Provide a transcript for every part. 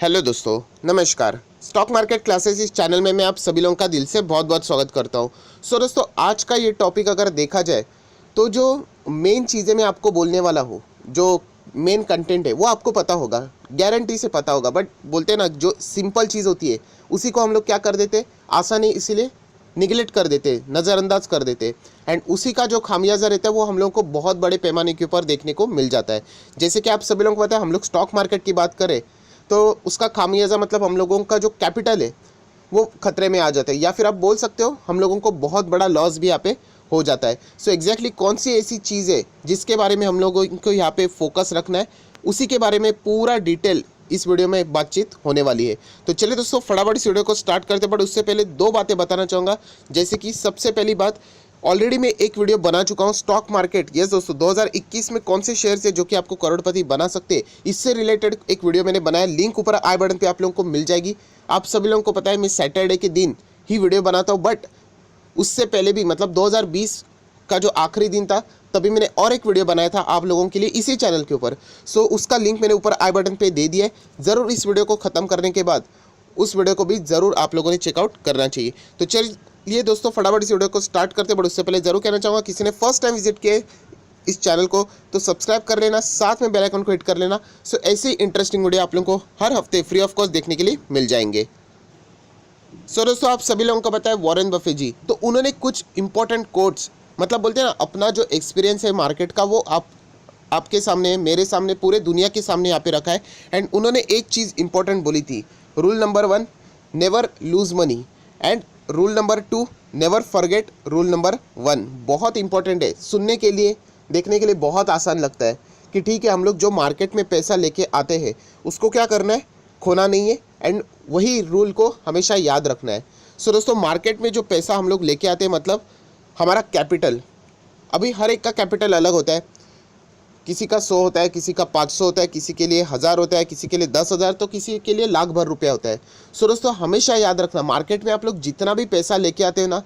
Hello दोस्तों, नमस्कार। Stock market classes इस चैनल में मैं आप सभी लोगों का दिल से बहुत बहुत स्वागत करता हूं। दोस्तों, आज का ये टॉपिक अगर देखा जाए तो जो मेन चीज़ें मैं आपको बोलने वाला हूँ, जो मेन कंटेंट है वो आपको पता होगा, गारंटी से पता होगा। बट बोलते हैं ना, जो सिंपल चीज़ होती है उसी को हम लोग क्या कर देते, आसानी इसीलिए निगलेक्ट कर देते, नज़रअंदाज कर देते। एंड उसी का जो खामियाजा रहता है वो हम लोगों को बहुत बड़े पैमाने के ऊपर देखने को मिल जाता है। जैसे कि आप सभी लोगों को पता है, हम लोग स्टॉक मार्केट की बात करें तो उसका खामियाजा मतलब हम लोगों का जो कैपिटल है वो खतरे में आ जाता है, या फिर आप बोल सकते हो हम लोगों को बहुत बड़ा लॉस भी यहाँ पे हो जाता है। सो एग्जैक्टली कौन सी ऐसी चीज़ है जिसके बारे में हम लोगों को यहाँ पे फोकस रखना है, उसी के बारे में पूरा डिटेल इस वीडियो में बातचीत होने वाली है। तो चलिए दोस्तों, फटाफट इस वीडियो को स्टार्ट करते, बट उससे पहले दो बातें बताना चाहूँगा। जैसे कि सबसे पहली बात, ऑलरेडी मैं एक वीडियो बना चुका हूँ स्टॉक मार्केट। यस दोस्तों, 2021 में कौन से शेयर्स है जो कि आपको करोड़पति बना सकते हैं, इससे रिलेटेड एक वीडियो मैंने बनाया। लिंक ऊपर आई बटन पे आप लोगों को मिल जाएगी। आप सभी लोगों को पता है मैं सैटरडे के दिन ही वीडियो बनाता हूँ, बट उससे पहले भी मतलब 2020 का जो आखिरी दिन था तभी मैंने और एक वीडियो बनाया था आप लोगों के लिए इसी चैनल के ऊपर। सो उसका लिंक मैंने ऊपर आई बटन पे दे दिया है। ज़रूर इस वीडियो को ख़त्म करने के बाद उस वीडियो को भी ज़रूर आप लोगों ने चेकआउट करना चाहिए। तो चलिए दोस्तों, फटाफट इस वीडियो को स्टार्ट करते, बट उससे पहले ज़रूर कहना चाहूँगा, किसी ने फर्स्ट टाइम विजिट किए इस चैनल को तो सब्सक्राइब कर लेना, साथ में बेल आइकन को हिट कर लेना। सो ऐसे ही इंटरेस्टिंग वीडियो आप लोगों को हर हफ्ते फ्री ऑफ कॉस्ट देखने के लिए मिल जाएंगे। सो दोस्तों, आप सभी लोगों को पता है वॉरेन बफेट जी, तो उन्होंने कुछ इंपॉर्टेंट कोट्स, मतलब बोलते हैं ना, अपना जो एक्सपीरियंस है मार्केट का वो आपके सामने, मेरे सामने, पूरे दुनिया के सामने यहाँ पे रखा है। एंड उन्होंने एक चीज़ इंपॉर्टेंट बोली थी, rule number 1, never lose money. And rule number 2, never forget rule number 1। बहुत इंपॉर्टेंट है, सुनने के लिए, देखने के लिए बहुत आसान लगता है कि ठीक है, हम लोग जो मार्केट में पैसा लेके आते हैं उसको क्या करना है, खोना नहीं है। एंड वही रूल को हमेशा याद रखना है। सो दोस्तों, मार्केट में जो पैसा हम लोग लेके आते हैं, मतलब हमारा कैपिटल, अभी हर एक का कैपिटल अलग होता है। किसी का 100 होता है, किसी का 500 होता है, किसी के लिए 1000 होता है, किसी के लिए 10,000, तो किसी के लिए लाख भर रुपया होता है। सो दोस्तों, हमेशा याद रखना, मार्केट में आप लोग जितना भी पैसा लेके आते हो ना,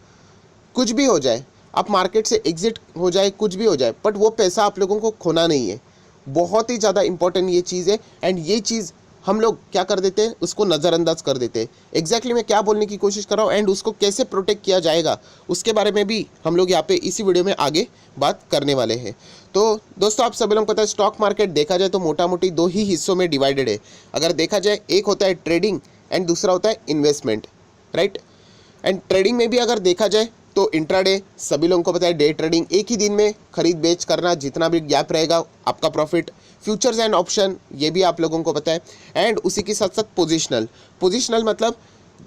कुछ भी हो जाए, आप मार्केट से एग्जिट हो जाए, कुछ भी हो जाए, बट वो पैसा आप लोगों को खोना नहीं है। बहुत ही ज़्यादा इंपॉर्टेंट ये चीज़ है। एंड ये चीज़ हम लोग क्या कर देते हैं, उसको नज़रअंदाज कर देते हैं। एग्जैक्टली मैं क्या बोलने की कोशिश कर रहा हूँ एंड उसको कैसे प्रोटेक्ट किया जाएगा उसके बारे में भी हम लोग यहाँ पे इसी वीडियो में आगे बात करने वाले हैं। तो दोस्तों, आप सभी लोगों को पता है स्टॉक मार्केट देखा जाए तो मोटा मोटी दो ही हिस्सों में डिवाइडेड है। अगर देखा जाए, एक होता है ट्रेडिंग एंड दूसरा होता है इन्वेस्टमेंट, राइट। एंड ट्रेडिंग में भी अगर देखा जाए तो इंट्राडे, सभी लोगों को पता है डे ट्रेडिंग, एक ही दिन में खरीद बेच करना, जितना भी गैप रहेगा आपका प्रॉफिट। फ्यूचर्स एंड ऑप्शन, ये भी आप लोगों को पता है। एंड उसी के साथ साथ पोजिशनल, पोजिशनल मतलब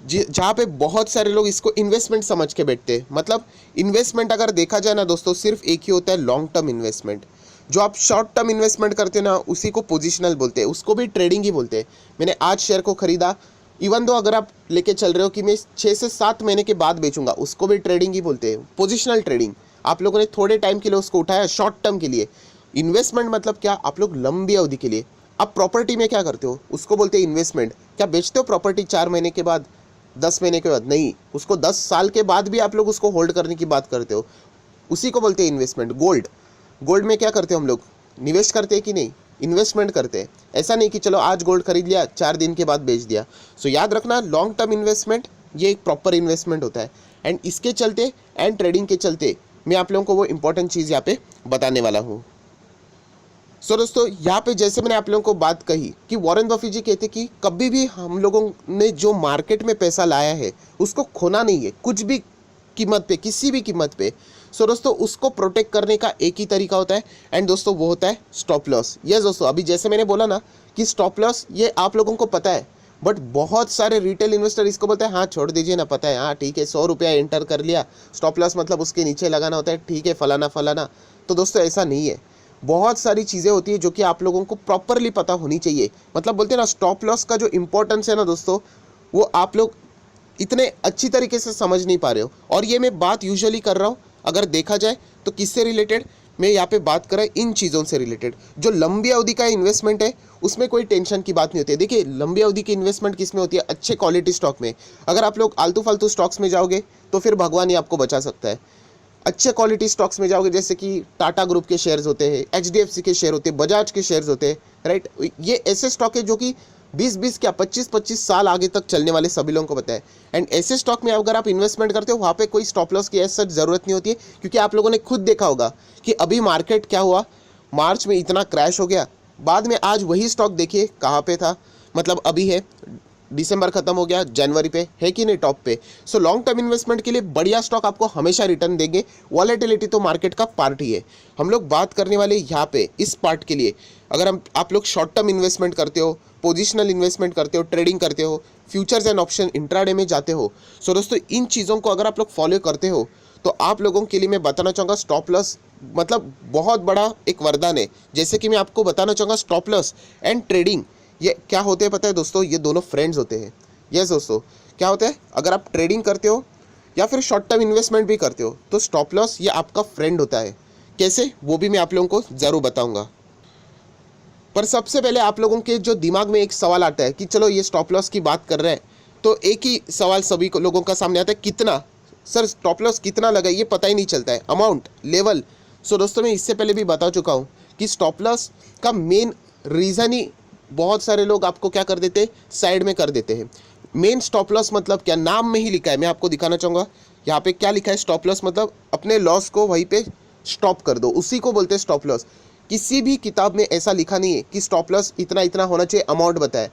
जहाँ पे बहुत सारे लोग इसको इन्वेस्टमेंट समझ के बैठते हैं। मतलब इन्वेस्टमेंट अगर देखा जाए ना दोस्तों, सिर्फ एक ही होता है, लॉन्ग टर्म इन्वेस्टमेंट। जो आप शॉर्ट टर्म इन्वेस्टमेंट करते हैं ना, उसी को पोजिशनल बोलते हैं, उसको भी ट्रेडिंग ही बोलते हैं। मैंने आज शेयर को खरीदा, इवन दो अगर आप लेके चल रहे हो कि मैं 6 से 7 महीने के बाद बेचूंगा, उसको भी ट्रेडिंग ही बोलते हैं, पोजिशनल ट्रेडिंग। आप लोगों ने थोड़े टाइम के लिए उसको उठाया, शॉर्ट टर्म के लिए। इन्वेस्टमेंट मतलब क्या, आप लोग लंबी अवधि के लिए। आप प्रॉपर्टी में क्या करते हो, उसको बोलते हैं इन्वेस्टमेंट। क्या बेचते हो प्रॉपर्टी 4 महीने के बाद, 10 महीने के बाद? नहीं, उसको 10 साल के बाद भी आप लोग उसको होल्ड करने की बात करते हो, उसी को बोलते हैं इन्वेस्टमेंट। गोल्ड, गोल्ड में क्या करते हो हम लोग, निवेश करते हैं कि नहीं, इन्वेस्टमेंट करते हैं। ऐसा नहीं कि चलो आज गोल्ड खरीद लिया, 4 दिन के बाद बेच दिया। सो याद रखना, लॉन्ग टर्म इन्वेस्टमेंट ये एक प्रॉपर इन्वेस्टमेंट होता है। एंड इसके चलते एंड ट्रेडिंग के चलते मैं आप लोगों को वो इंपॉर्टेंट चीज़ यहाँ पे बताने वाला हूँ। सो दोस्तों, यहाँ पे जैसे मैंने आप लोगों को बात कही कि वॉरेन बफेट जी कहते कि कभी भी हम लोगों ने जो मार्केट में पैसा लाया है उसको खोना नहीं है, कुछ भी कीमत पे, किसी भी कीमत पे। सो दोस्तों, उसको प्रोटेक्ट करने का एक ही तरीका होता है, एंड दोस्तों वो होता है स्टॉप लॉस। यस दोस्तों, अभी जैसे मैंने बोला ना कि स्टॉप लॉस ये आप लोगों को पता है, बट बहुत सारे रिटेल इन्वेस्टर इसको बोलते हैं हाँ छोड़ दीजिए ना, पता है, हाँ ठीक है, 100 रुपया एंटर कर लिया, स्टॉप लॉस मतलब उसके नीचे लगाना होता है, ठीक है, फलाना फलाना। तो दोस्तों ऐसा नहीं है, बहुत सारी चीज़ें होती है जो कि आप लोगों को प्रॉपरली पता होनी चाहिए। मतलब बोलते हैं ना, स्टॉप लॉस का जो इंपॉर्टेंस है ना दोस्तों, वो आप लोग इतने अच्छी तरीके से समझ नहीं पा रहे हो। और ये मैं बात यूजुअली कर रहा हूँ, अगर देखा जाए तो किससे रिलेटेड, मैं यहाँ पे बात कर रहा हूँ इन चीज़ों से रिलेटेड। जो लंबी अवधि का इन्वेस्टमेंट है उसमें कोई टेंशन की बात नहीं होती है। देखिए, लंबी अवधि की इन्वेस्टमेंट किस में होती है, अच्छे क्वालिटी स्टॉक में। अगर आप लोग आलतू फालतू स्टॉक्स में जाओगे तो फिर भगवान ही आपको बचा सकता है। अच्छे क्वालिटी स्टॉक्स में जाओगे, जैसे कि टाटा ग्रुप के शेयर्स होते हैं, एचडीएफसी के शेयर होते हैं, बजाज के शेयर्स होते हैं, राइट। ये ऐसे स्टॉक है जो कि 20-20 क्या 25-25 साल आगे तक चलने वाले सभी लोगों को पता है। एंड ऐसे स्टॉक में अगर आप इन्वेस्टमेंट करते हो वहाँ पे कोई स्टॉप लॉस की ऐसा ज़रूरत नहीं होती है, क्योंकि आप लोगों ने खुद देखा होगा कि अभी मार्केट क्या हुआ, मार्च में इतना क्रैश हो गया, बाद में आज वही स्टॉक देखिए कहाँ पे था, मतलब अभी है, दिसंबर खत्म हो गया, जनवरी पे है कि नहीं टॉप पे। सो लॉन्ग टर्म इन्वेस्टमेंट के लिए बढ़िया स्टॉक आपको हमेशा रिटर्न देंगे। वॉलेटिलिटी तो मार्केट का पार्ट ही है। हम लोग बात करने वाले यहाँ पे इस पार्ट के लिए, अगर आप लोग शॉर्ट टर्म इन्वेस्टमेंट करते हो, पोजिशनल इन्वेस्टमेंट करते हो, ट्रेडिंग करते हो, फ्यूचर्स एंड ऑप्शन इंट्राडे में जाते हो, सो दोस्तों इन चीज़ों को अगर आप लोग फॉलो करते हो तो आप लोगों के लिए मैं बताना चाहूँगा स्टॉप लॉस मतलब बहुत बड़ा एक वरदान है। जैसे कि मैं आपको बताना चाहूँगा स्टॉप लॉस एंड ट्रेडिंग ये क्या होते हैं पता है दोस्तों, ये दोनों फ्रेंड्स होते हैं। यस दोस्तों, क्या होता है, अगर आप ट्रेडिंग करते हो या फिर शॉर्ट टर्म इन्वेस्टमेंट भी करते हो तो स्टॉप लॉस ये आपका फ्रेंड होता है। कैसे, वो भी मैं आप लोगों को ज़रूर बताऊंगा। पर सबसे पहले आप लोगों के जो दिमाग में एक सवाल आता है कि चलो ये स्टॉप लॉस की बात कर रहे हैं, तो एक ही सवाल सभी को लोगों का सामने आता है, कितना सर स्टॉप लॉस कितना लगा, ये पता ही नहीं चलता है, अमाउंट, लेवल। सो दोस्तों मैं इससे पहले भी बता चुका हूँ कि स्टॉप लॉस का मेन रीज़न ही बहुत सारे लोग आपको क्या कर देते हैं, साइड में कर देते हैं। मेन स्टॉप लॉस मतलब क्या, नाम में ही लिखा है, मैं आपको दिखाना चाहूँगा यहाँ पे क्या लिखा है। स्टॉप लॉस मतलब अपने लॉस को वहीं पे स्टॉप कर दो, उसी को बोलते हैं स्टॉप लॉस। किसी भी किताब में ऐसा लिखा नहीं है कि स्टॉप लॉस इतना इतना होना चाहिए, अमाउंट बताए।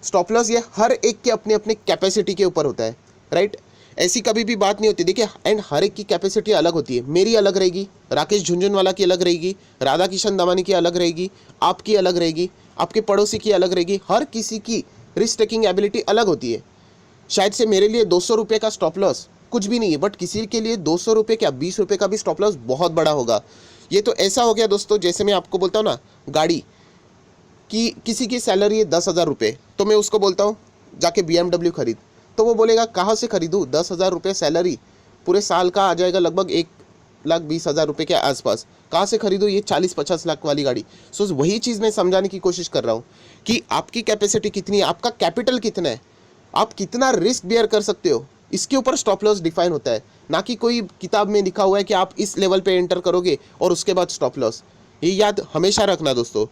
स्टॉप लॉस ये हर एक के अपने अपने कैपेसिटी के ऊपर होता है, राइट। ऐसी कभी भी बात नहीं होती, देखिए, एंड हर एक की कैपेसिटी अलग होती है। मेरी अलग रहेगी, राकेश झुंझुनवाला की अलग रहेगी, राधा किशन दमानी की अलग रहेगी, आपकी अलग रहेगी, आपके पड़ोसी की अलग रहेगी। हर किसी की रिस्क टेकिंग एबिलिटी अलग होती है। शायद से मेरे लिए 200 रुपये का स्टॉप लॉस कुछ भी नहीं है, बट किसी के लिए 200 रुपये क्या 20 रुपये का भी स्टॉप लॉस बहुत बड़ा होगा। ये तो ऐसा हो गया दोस्तों, जैसे मैं आपको बोलता हूँ ना, गाड़ी कि किसी की सैलरी है 10,000 रुपये, तो मैं उसको बोलता हूँ जाके BMW खरीद, तो वो बोलेगा कहाँ से खरीदूँ, 10,000 रुपये सैलरी, पूरे साल का आ जाएगा लगभग 1,20,000 रुपये के आसपास, कहाँ से खरीदूँ ये 40-50 लाख वाली गाड़ी। सो वही चीज़ मैं समझाने की कोशिश कर रहा हूँ कि आपकी कैपेसिटी कितनी है, आपका कैपिटल कितना है, आप कितना रिस्क बेयर कर सकते हो, इसके ऊपर स्टॉप लॉस डिफाइन होता है। ना कि कोई किताब में लिखा हुआ है कि आप इस लेवल पे एंटर करोगे और उसके बाद स्टॉप लॉस। ये याद हमेशा रखना दोस्तों,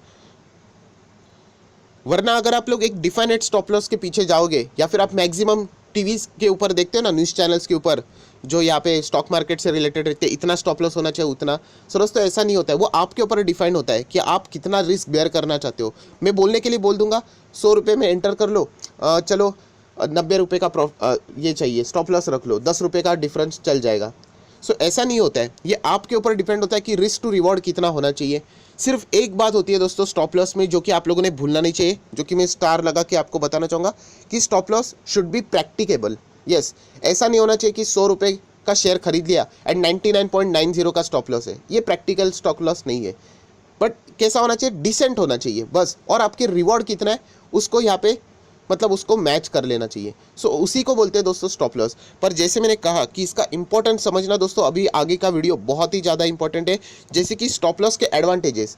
वरना अगर आप लोग एक डिफाइनेड स्टॉप लॉस के पीछे जाओगे या फिर आप मैक्सिमम टीवी के ऊपर देखते हो ना, न्यूज़ चैनल्स के ऊपर जो यहाँ पे स्टॉक मार्केट से रिलेटेड रहते हैं, इतना स्टॉप लॉस होना चाहिए उतना, सो दोस्तों ऐसा नहीं होता है। वो आपके ऊपर डिफाइन होता है कि आप कितना रिस्क बेयर करना चाहते हो। मैं बोलने के लिए बोल दूंगा 100 रुपये में एंटर कर लो, चलो 90 रुपये का ये चाहिए स्टॉप लॉस रख लो, 10 रुपये का डिफरेंस चल जाएगा। सो ऐसा नहीं होता है, ये आपके ऊपर डिपेंड होता है कि रिस्क टू रिवॉर्ड कितना होना चाहिए। सिर्फ एक बात होती है दोस्तों स्टॉप लॉस में, जो कि आप लोगों ने भूलना नहीं चाहिए, जो कि मैं स्टार लगा के आपको बताना चाहूँगा कि stop loss should be practicable. Yes, ऐसा नहीं होना चाहिए कि 100 रुपये का शेयर खरीद लिया एंड 99.90 का स्टॉप लॉस है, ये प्रैक्टिकल स्टॉप लॉस नहीं है। बट कैसा होना चाहिए, डिसेंट होना चाहिए बस, और आपके रिवॉर्ड कितना है उसको यहाँ पे मतलब उसको मैच कर लेना चाहिए। सो उसी को बोलते हैं दोस्तों स्टॉप लॉस। पर जैसे मैंने कहा कि इसका इंपॉर्टेंट समझना दोस्तों, अभी आगे का वीडियो बहुत ही ज़्यादा इंपॉर्टेंट है। जैसे कि स्टॉप लॉस के एडवांटेजेस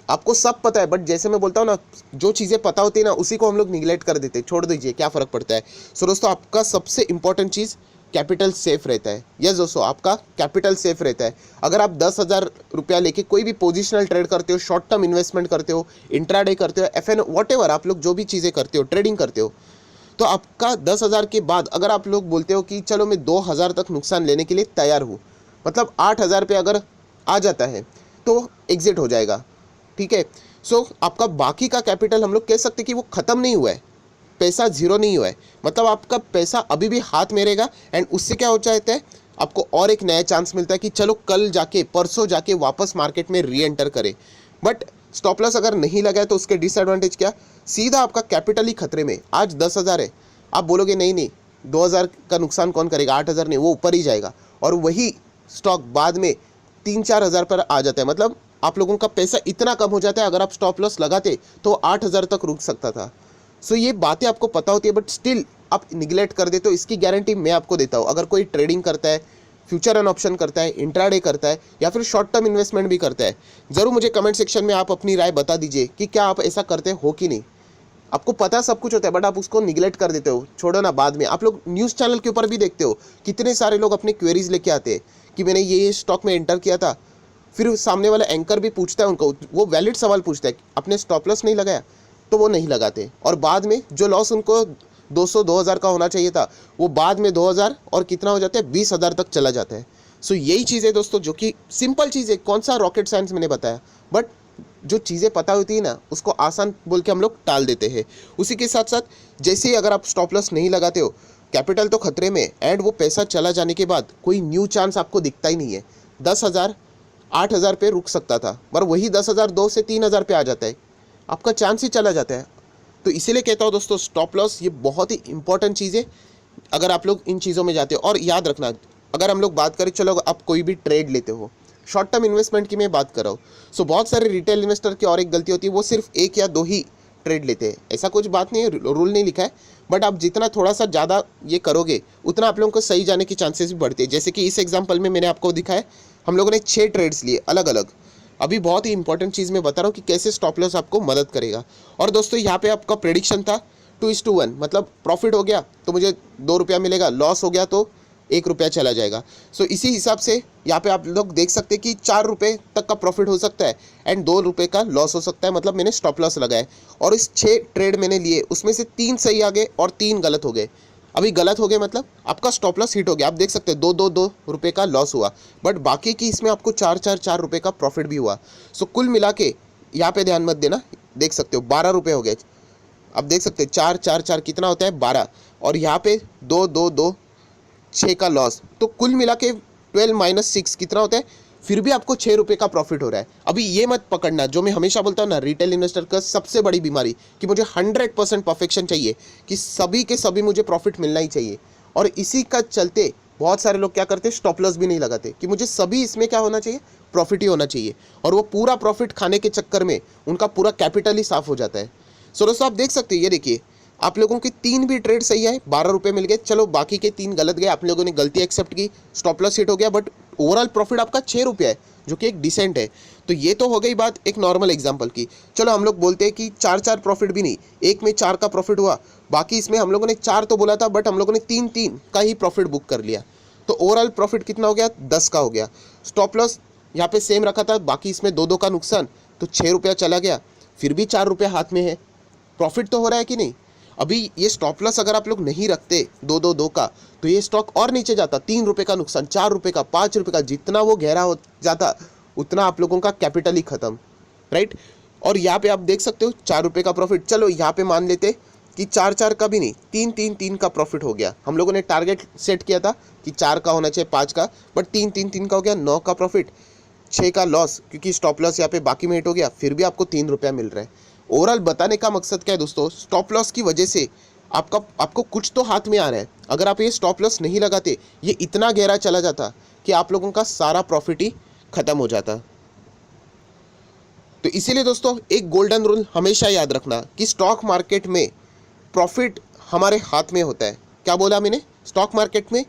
आपको सब पता है, बट जैसे मैं बोलता हूँ ना, जो चीज़ें पता होती है ना उसी को हम लोग निगलेक्ट कर देते हैं, छोड़ दीजिए, क्या फ़र्क पड़ता है। सो दोस्तों आपका सबसे इंपॉर्टेंट चीज़ कैपिटल सेफ रहता है। यस दोस्तों, आपका कैपिटल सेफ रहता है। अगर आप 10,000 रुपया लेके कोई भी पोजिशनल ट्रेड करते हो, शॉर्ट टर्म इन्वेस्टमेंट करते हो, इंट्राडे करते हो, FN वॉटेवर आप लोग जो भी चीज़ें करते हो, ट्रेडिंग करते हो, तो आपका 10,000 के बाद अगर आप लोग बोलते हो कि चलो मैं 2,000 तक नुकसान लेने के लिए तैयार हूँ, मतलब 8,000 पे अगर आ जाता है तो एग्जिट हो जाएगा, ठीक है। सो आपका बाकी का कैपिटल हम लोग कह सकते कि वो ख़त्म नहीं हुआ है, पैसा जीरो नहीं हुआ है, मतलब आपका पैसा अभी भी हाथ में रहेगा। एंड उससे क्या हो जाता है, आपको और एक नया चांस मिलता है कि चलो कल जाके परसों जाके वापस मार्केट में री एंटर करें। बट स्टॉप लॉस अगर नहीं लगा है तो उसके डिसएडवांटेज क्या, सीधा आपका कैपिटल ही खतरे में। आज 10,000 है, आप बोलोगे नहीं नहीं 2,000 का नुकसान कौन करेगा, 8,000 नहीं, वो ऊपर ही जाएगा, और वही स्टॉक बाद में 3-4 हज़ार पर आ जाता है। मतलब आप लोगों का पैसा इतना कम हो जाता है, अगर आप स्टॉप लॉस लगाते तो 8,000 तक रुक सकता था। सो ये बातें आपको पता होती है, बट स्टिल आप निगलेक्ट कर देते हो। इसकी गारंटी मैं आपको देता हूँ, अगर कोई ट्रेडिंग करता है, फ्यूचर एंड ऑप्शन करता है, इंट्राडे करता है, या फिर शॉर्ट टर्म इन्वेस्टमेंट भी करता है, ज़रूर मुझे कमेंट सेक्शन में आप अपनी राय बता दीजिए कि क्या आप ऐसा करते हो कि नहीं। आपको पता सब कुछ होता है, बट आप उसको निगलेक्ट कर देते हो, छोड़ो ना, बाद में आप लोग न्यूज़ चैनल के ऊपर भी देखते हो कितने सारे लोग अपने क्वेरीज लेके आते हैं कि मैंने ये स्टॉक में एंटर किया था, फिर सामने वाला एंकर भी पूछता है उनको, वो वैलिड सवाल पूछता है, आपने स्टॉप लॉस नहीं लगाया, तो वो नहीं लगाते, और बाद में जो लॉस उनको 200-2000 का होना चाहिए था वो बाद में 2000 और कितना हो जाता है 20,000 तक चला जाता है। सो यही चीज़ है दोस्तों, जो कि सिंपल चीज़ है, कौन सा रॉकेट साइंस मैंने बताया, बट जो चीज़ें पता होती है ना उसको आसान बोल के हम लोग टाल देते हैं। उसी के साथ साथ जैसे ही अगर आप स्टॉप लॉस नहीं लगाते हो, कैपिटल तो खतरे में, एंड वो पैसा चला जाने के बाद कोई न्यू चांस आपको दिखता ही नहीं है। 10,000 8,000 पे रुक सकता था, पर वही 10,000 2 से 3,000 पे आ जाता है, आपका चांस ही चला जाता है। तो इसीलिए कहता हूँ दोस्तों, स्टॉप लॉस ये बहुत ही इंपॉर्टेंट चीज़ है अगर आप लोग इन चीज़ों में जाते हो। और याद रखना, अगर हम लोग बात करें, चलो आप कोई भी ट्रेड लेते हो, शॉर्ट टर्म इन्वेस्टमेंट की मैं बात कर रहा हूँ, सो बहुत सारे रिटेल इन्वेस्टर की और एक गलती होती है, वो सिर्फ 1 या 2 ही ट्रेड लेते हैं। ऐसा कुछ बात नहीं है, रूल नहीं लिखा है, बट आप जितना थोड़ा सा ज़्यादा ये करोगे उतना आप लोगों को सही जाने की चांसेस भी बढ़ते हैं। जैसे कि इस एग्जाम्पल में मैंने आपको दिखाया, हम लोगों ने 6 ट्रेड्स लिए अलग अलग। अभी बहुत ही इंपॉर्टेंट चीज़ मैं बता रहा हूँ कि कैसे स्टॉप लॉस आपको मदद करेगा। और दोस्तों यहाँ पे आपका प्रेडिक्शन था 2:1, मतलब प्रॉफिट हो गया तो मुझे 2 रुपया मिलेगा, लॉस हो गया तो 1 रुपया चला जाएगा। सो इसी हिसाब से यहाँ पे आप लोग देख सकते हैं कि 4 रुपये तक का प्रॉफिट हो सकता है एंड 2 रुपये का लॉस हो सकता है, मतलब मैंने स्टॉप लॉस लगाया। और इस 6 ट्रेड मैंने लिए, उसमें से 3 सही आ गए और 3 गलत हो गए। अभी गलत हो गए मतलब आपका स्टॉप लॉस हिट हो गया, आप देख सकते हैं 2 रुपये का लॉस हुआ, बट बाकी की इसमें आपको 4 रुपये का प्रॉफिट भी हुआ। सो कुल मिला के यहाँ पे ध्यान मत देना, देख सकते हो 12 रुपये हो गए। अब देख सकते हैं 4 कितना होता है 12, और यहाँ पे 6 का लॉस, तो कुल मिला के 12 - 6 कितना होता है, फिर भी आपको 6 रुपये का प्रॉफिट हो रहा है। अभी ये मत पकड़ना, जो मैं हमेशा बोलता हूँ ना, रिटेल इन्वेस्टर का सबसे बड़ी बीमारी कि मुझे 100% परफेक्शन चाहिए, कि सभी के सभी मुझे प्रॉफिट मिलना ही चाहिए। और इसी का चलते बहुत सारे लोग क्या करते हैं, स्टॉप लॉस भी नहीं लगाते कि मुझे सभी इसमें क्या होना चाहिए, प्रॉफिट ही होना चाहिए, और वो पूरा प्रॉफिट खाने के चक्कर में उनका पूरा कैपिटल ही साफ हो जाता है। सो दोस्तों आप देख सकते हैं, ये देखिए आप लोगों की 3 भी ट्रेड सही है, 12 रुपये मिल गए, चलो बाकी के 3 गलत गए, आप लोगों ने गलती एक्सेप्ट की, स्टॉप लॉस हिट हो गया, बट ओवरऑल प्रॉफिट आपका 6 रुपये है, जो कि एक डिसेंट है। तो ये तो हो गई बात एक नॉर्मल एग्जांपल की। चलो हम लोग बोलते हैं कि 4 प्रॉफिट भी नहीं, एक में 4 का प्रॉफिट हुआ, बाकी इसमें हम लोगों ने 4 तो बोला था बट हम लोगों ने 3 का ही प्रॉफिट बुक कर लिया, तो ओवरऑल प्रॉफिट कितना हो गया, 10 का हो गया। स्टॉप लॉस यहाँ पे सेम रखा था, बाकी इसमें 2 का नुकसान, तो 6 रुपया चला गया, फिर भी 4 रुपये हाथ में है, प्रॉफिट तो हो रहा है कि नहीं। अभी ये स्टॉप लॉस अगर आप लोग नहीं रखते 2 का, तो ये स्टॉक और नीचे जाता, 3 रुपये का नुकसान, 4 रुपये का, 5 रुपये का, जितना वो गहरा हो जाता उतना आप लोगों का कैपिटल ही खत्म, राइट। और यहाँ पे आप देख सकते हो 4 रुपये का प्रॉफिट, चलो यहाँ पे मान लेते कि 4 का भी नहीं, 3 का प्रॉफिट हो गया। हम लोगों ने टारगेट सेट किया था कि 4 का होना चाहिए, 5 का, बट 3 का हो गया, 9 का प्रॉफिट, 6 का लॉस, क्योंकि स्टॉप लॉस यहाँ पे बाकी में हिट हो गया, फिर भी आपको 3 रुपया मिल रहा है। ओवरऑल बताने का मकसद क्या है दोस्तों, स्टॉप लॉस की वजह से आपको कुछ तो हाथ में आ रहा है। अगर आप ये स्टॉप लॉस नहीं लगाते, ये इतना गहरा चला जाता कि आप लोगों का सारा प्रॉफिट ही खत्म हो जाता। तो इसीलिए दोस्तों एक गोल्डन रूल हमेशा याद रखना कि स्टॉक मार्केट में प्रॉफिट हमारे हाथ में होता है। क्या बोला मैंने, स्टॉक मार्केट में,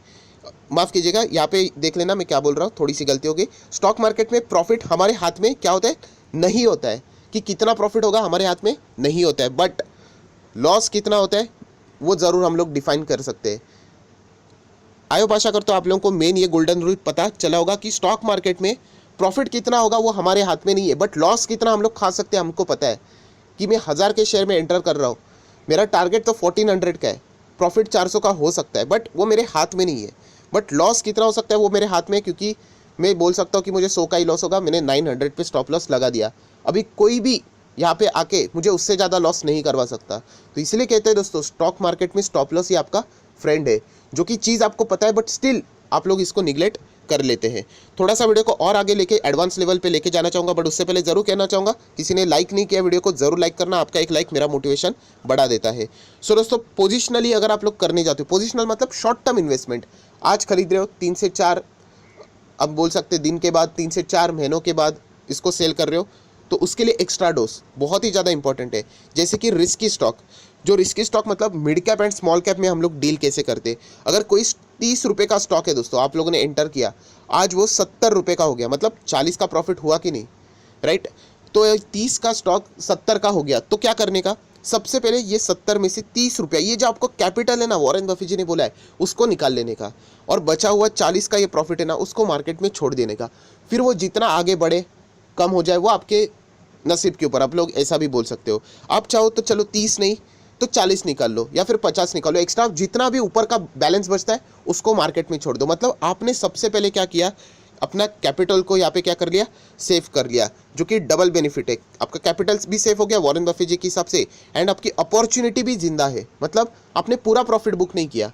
माफ़ कीजिएगा यहाँ पे देख लेना मैं क्या बोल रहा हूँ, थोड़ी सी गलती हो गई। स्टॉक मार्केट में प्रॉफिट हमारे हाथ में क्या होता है, नहीं होता है, कि कितना प्रॉफिट होगा हमारे हाथ में नहीं होता है, बट लॉस कितना होता है वो ज़रूर हम लोग डिफाइन कर सकते हैं। आई होप आशा करता हूँ आप लोगों को मेन ये गोल्डन रूल पता चला होगा कि स्टॉक मार्केट में प्रॉफिट कितना होगा वो हमारे हाथ में नहीं है, बट लॉस कितना हम लोग खा सकते हैं हमको पता है। कि मैं 1000 के शेयर में एंटर कर रहा हूँ, मेरा टारगेट तो 1400 का है, प्रॉफिट 400 का हो सकता है, बट वो मेरे हाथ में नहीं है। बट लॉस कितना हो सकता है वो मेरे हाथ में, क्योंकि मैं बोल सकता हूँ कि मुझे 100 का ही लॉस होगा, मैंने 900 पे स्टॉप लॉस लगा दिया। अभी कोई भी यहाँ पे आके मुझे उससे ज़्यादा लॉस नहीं करवा सकता। तो इसलिए कहते हैं दोस्तों, स्टॉक मार्केट में स्टॉप लॉस ही आपका फ्रेंड है, जो कि चीज़ आपको पता है बट स्टिल आप लोग इसको निगलेक्ट कर लेते हैं। थोड़ा सा वीडियो को और आगे लेके एडवांस लेवल पे लेके जाना चाहूँगा, बट उससे पहले ज़रूर कहना चाहूँगा, किसी ने लाइक नहीं किया वीडियो को ज़रूर लाइक करना, आपका एक लाइक मेरा मोटिवेशन बढ़ा देता है। सो दोस्तों पोजिशनली अगर आप लोग करने जाते हो, पोजिशनल मतलब शॉर्ट टर्म इन्वेस्टमेंट, आज खरीद रहे हो 3 से 4, अब बोल सकते दिन के बाद, 3 से 4 महीनों के बाद इसको सेल कर रहे हो, तो उसके लिए एक्स्ट्रा डोज बहुत ही ज़्यादा इंपॉर्टेंट है। जैसे कि रिस्की स्टॉक, जो रिस्की स्टॉक मतलब mid cap and small cap में हम लोग डील कैसे करते हैं। अगर कोई 30 रुपये का स्टॉक है दोस्तों, आप लोगों ने एंटर किया, आज वो 70 रुपये का हो गया, मतलब 40 का प्रॉफिट हुआ कि नहीं, राइट। तो 30 का स्टॉक 70 का हो गया, तो क्या करने का, सबसे पहले ये 70 में से 30 रुपया, ये जो आपको कैपिटल है ना, वॉरेन बफेट जी ने बोला है, उसको निकाल लेने का, और बचा हुआ 40 का ये प्रॉफिट है ना, उसको मार्केट में छोड़ देने का। फिर वो जितना आगे बढ़े, कम हो जाए, वो आपके नसीब के ऊपर, आप लोग ऐसा भी बोल सकते हो। आप चाहो तो चलो 30 नहीं तो 40 निकाल लो या फिर 50 निकाल लो, एक्स्ट्रा जितना भी ऊपर का बैलेंस बचता है उसको मार्केट में छोड़ दो। मतलब आपने सबसे पहले क्या किया, अपना कैपिटल को यहाँ पे क्या कर लिया, सेव कर लिया, जो कि डबल बेनिफिट है। आपका कैपिटल भी सेव हो गया वॉरेन बफेट जी के हिसाब से, एंड आपकी अपॉर्चुनिटी भी जिंदा है। मतलब आपने पूरा प्रॉफिट बुक नहीं किया।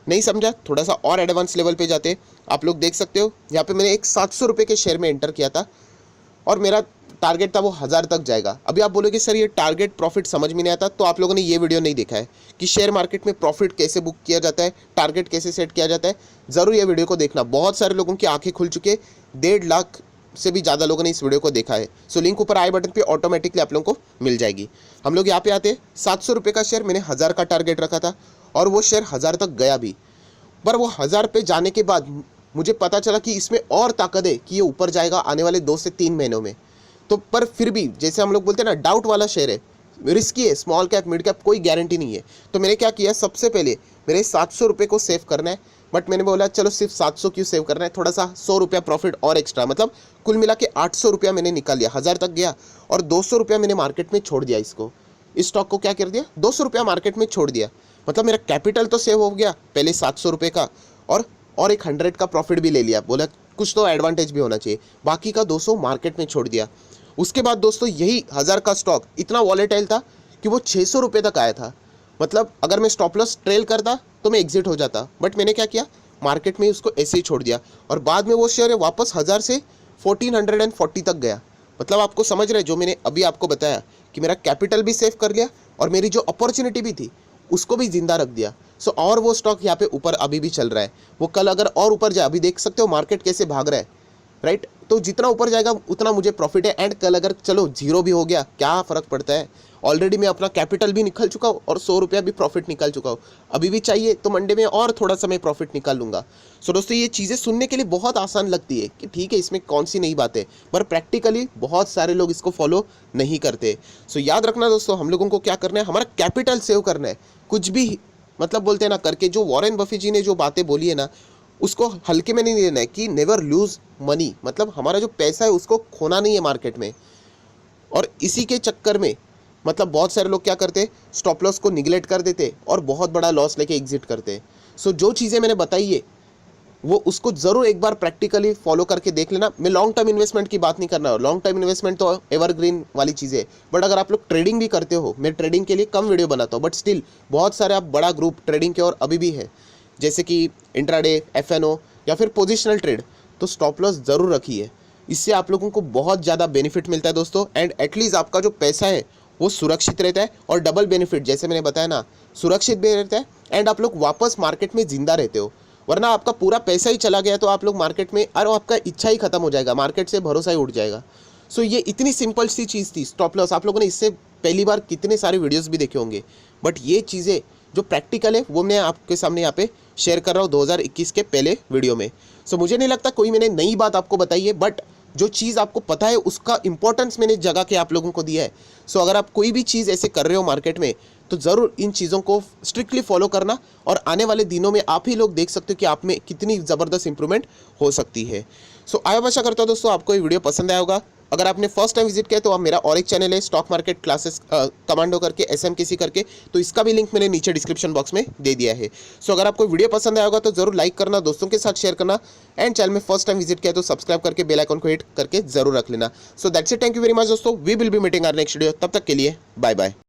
नहीं समझा, थोड़ा सा और एडवांस लेवल पे जाते, आप लोग देख सकते हो यहाँ पे मैंने एक 700 रुपये के शेयर में एंटर किया था और मेरा टारगेट था वो 1000 तक जाएगा। अभी आप बोलोगे सर ये टारगेट प्रॉफिट समझ में नहीं आता, तो आप लोगों ने ये वीडियो नहीं देखा है कि शेयर मार्केट में प्रॉफिट कैसे बुक किया जाता है, टारगेट कैसे सेट किया जाता है। ज़रूर ये वीडियो को देखना, बहुत सारे लोगों की आंखें खुल चुकी है, 1.5 लाख से भी ज़्यादा लोगों ने इस वीडियो को देखा है। सो लिंक ऊपर आई बटन पे ऑटोमेटिकली आप लोगों को मिल जाएगी। हम लोग यहाँ पे आते हैं, 700 रुपये का शेयर मैंने 1000 का टारगेट रखा था और वो शेयर 1000 तक गया भी। पर वो 1000 पे जाने के बाद मुझे पता चला कि इसमें और ताकत है कि ये ऊपर जाएगा आने वाले 2 से 3 महीनों में। तो पर फिर भी जैसे हम लोग बोलते हैं ना, डाउट वाला शेयर है, रिस्की है, स्मॉल कैप मिड कैप कोई गारंटी नहीं है। तो मैंने क्या किया, सबसे पहले मेरे 700 रुपये को सेव करना है। बट मैंने बोला चलो सिर्फ 700 क्यों सेव करना है, थोड़ा सा 100 रुपया प्रॉफिट और एक्स्ट्रा, मतलब कुल मिला के 800 रुपया मैंने निकाल लिया। 1000 तक गया और 200 रुपया मैंने मार्केट में छोड़ दिया। इसको, इस स्टॉक को क्या कर दिया, 200 रुपया मार्केट में छोड़ दिया। मतलब मेरा कैपिटल तो सेव हो गया पहले 700 रुपये का, और एक 100 का प्रॉफिट भी ले लिया। बोला कुछ तो एडवांटेज भी होना चाहिए, बाकी का 200 मार्केट में छोड़ दिया। उसके बाद दोस्तों यही 1000 का स्टॉक इतना वॉलेटाइल था कि वो 600 रुपये तक आया था। मतलब अगर मैं स्टॉप लॉस ट्रेल करता तो मैं एग्जिट हो जाता, बट मैंने क्या किया, मार्केट में उसको ऐसे ही छोड़ दिया और बाद में वो शेयर वापस 1000 से 1440 तक गया। मतलब आपको समझ रहे, जो मैंने अभी आपको बताया कि मेरा कैपिटल भी सेव कर लिया और मेरी जो अपॉर्चुनिटी भी थी उसको भी जिंदा रख दिया। सो और वो स्टॉक यहाँ पे ऊपर अभी भी चल रहा है। वो कल अगर और ऊपर जाए, अभी देख सकते हो मार्केट कैसे भाग रहा है, राइट। तो जितना ऊपर जाएगा उतना मुझे प्रॉफिट है। एंड कल अगर चलो 0 भी हो गया, क्या फ़र्क पड़ता है, ऑलरेडी मैं अपना कैपिटल भी निकल चुका हूँ और 100 रुपया भी प्रॉफिट निकाल चुका हूँ। अभी भी चाहिए तो मंडे में और थोड़ा सा मैं प्रॉफिट निकाल लूँगा। सो दोस्तों ये चीज़ें सुनने के लिए बहुत आसान लगती है कि ठीक है इसमें कौन सी नई बात है, पर प्रैक्टिकली बहुत सारे लोग इसको फॉलो नहीं करते। सो याद रखना दोस्तों, हम लोगों को क्या करना है, हमारा कैपिटल सेव करना है। कुछ भी मतलब बोलते हैं ना करके, जो वॉरेन बफेट जी ने जो बातें बोली है ना, उसको हल्के में नहीं लेना है कि नेवर लूज मनी। मतलब हमारा जो पैसा है उसको खोना नहीं है मार्केट में। और इसी के चक्कर में मतलब बहुत सारे लोग क्या करते, स्टॉप लॉस को निगलेक्ट कर देते और बहुत बड़ा लॉस लेके एग्जिट करते। सो जो चीज़ें मैंने बताई है वो उसको ज़रूर एक बार प्रैक्टिकली फॉलो करके देख लेना। मैं लॉन्ग टर्म इन्वेस्टमेंट की बात नहीं कर रहा हूँ, लॉन्ग टर्म इन्वेस्टमेंट तो एवरग्रीन वाली चीज़ें है। बट अगर आप लोग ट्रेडिंग भी करते हो, मैं ट्रेडिंग के लिए कम वीडियो बनाता हूँ, बट स्टिल बहुत सारे आप बड़ा ग्रुप ट्रेडिंग के और अभी भी है, जैसे कि इंट्राडे, एफएनओ या फिर पोजिशनल ट्रेड, तो स्टॉप लॉस ज़रूर रखिए। इससे आप लोगों को बहुत ज़्यादा बेनिफिट मिलता है दोस्तों। एंड एटलीस्ट आपका जो पैसा है वो सुरक्षित रहता है और डबल बेनिफिट, जैसे मैंने बताया ना, सुरक्षित भी रहता है एंड आप लोग वापस मार्केट में जिंदा रहते हो। वरना आपका पूरा पैसा ही चला गया तो आप लोग मार्केट में, और आपका इच्छा ही खत्म हो जाएगा, मार्केट से भरोसा ही उठ जाएगा। सो ये इतनी सिंपल सी चीज़ थी स्टॉप लॉस। आप लोगों ने इससे पहली बार कितने सारे वीडियोस भी देखे होंगे, बट ये चीज़ें जो प्रैक्टिकल है वो मैं आपके सामने यहाँ पे शेयर कर रहा हूँ 2021 के पहले वीडियो में। सो मुझे नहीं लगता कोई मैंने नई बात आपको बताई है, बट जो चीज़ आपको पता है उसका इंपॉर्टेंस मैंने जगह के आप लोगों को दिया है। सो अगर आप कोई भी चीज़ ऐसे कर रहे हो मार्केट में, तो ज़रूर इन चीज़ों को स्ट्रिक्टली फॉलो करना, और आने वाले दिनों में आप ही लोग देख सकते हो कि आप में कितनी ज़बरदस्त इंप्रूवमेंट हो सकती है। सो आशा करता हूँ दोस्तों आपको ये वीडियो पसंद आया होगा। अगर आपने फर्स्ट टाइम विजिट किया तो आप मेरा और एक चैनल है स्टॉक मार्केट क्लासेस कमांडो करके, SMKC करके, तो इसका भी लिंक मैंने नीचे डिस्क्रिप्शन बॉक्स में दे दिया है। सो अगर आपको वीडियो पसंद आया होगा तो जरूर लाइक करना, दोस्तों के साथ शेयर करना, एंड चैनल में फर्स्ट टाइम विजिट किया तो सब्सक्राइब करके बेल आइकन को हिट करके जरूर रख लेना। So that's it, thank you very much दोस्तों, we will be meeting our next video. तब तक के लिए बाय बाय।